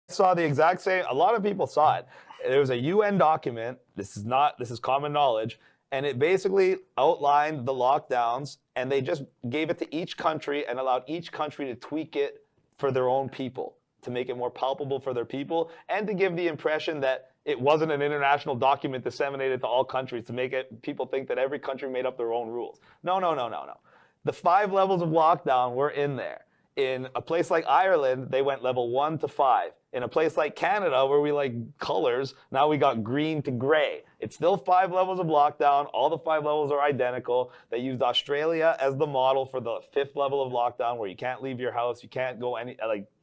saw the exact same. A lot of people saw it. There was a UN document. This is common knowledge, and it basically outlined the lockdowns, and they just gave it to each country and allowed each country to tweak it for their own people, to make it more palpable for their people, and to give the impression that it wasn't an international document disseminated to all countries to make it people think that every country made up their own rules. No, no, no, no, no. The 5 levels of lockdown were in there. In a place like Ireland, they went level 1 to 5. In a place like Canada, where we like colors, now we got green to gray. It's still 5 levels of lockdown. All the 5 levels are identical. They used Australia as the model for the 5th level of lockdown, where you can't leave your house, you can't go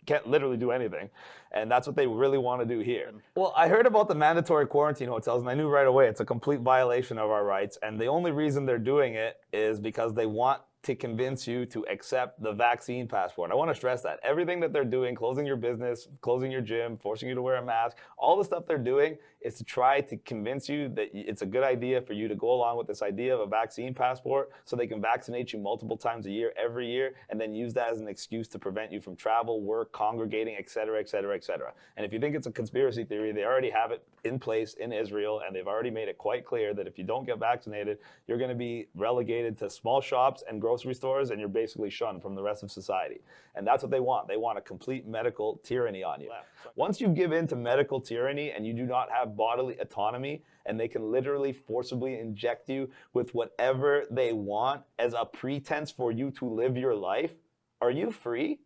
can't literally do anything. And that's what they really want to do here. Well, I heard about the mandatory quarantine hotels, and I knew right away it's a complete violation of our rights. And the only reason they're doing it is because they want to convince you to accept the vaccine passport. I want to stress that. Everything that they're doing, closing your business, closing your gym, forcing you to wear a mask, all the stuff they're doing is to try to convince you that it's a good idea for you to go along with this idea of a vaccine passport so they can vaccinate you multiple times a year, every year, and then use that as an excuse to prevent you from travel, work, congregating, et cetera, et cetera, et cetera. And if you think it's a conspiracy theory, they already have it in place in Israel, and they've already made it quite clear that if you don't get vaccinated, you're going to be relegated to small shops and grocery stores, and you're basically shunned from the rest of society. And that's what they want. They want a complete medical tyranny on you. Once you give in to medical tyranny and you do not have bodily autonomy, and they can literally forcibly inject you with whatever they want as a pretense for you to live your life, are you free?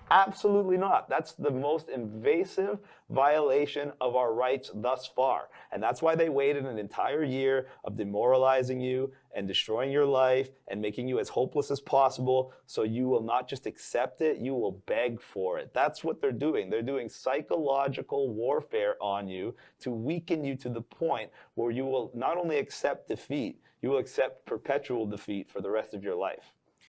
Absolutely not. That's the most invasive violation of our rights thus far. And that's why they waited an entire year of demoralizing you and destroying your life and making you as hopeless as possible, so you will not just accept it, you will beg for it. That's what they're doing. They're doing psychological warfare on you to weaken you to the point where you will not only accept defeat, you will accept perpetual defeat for the rest of your life.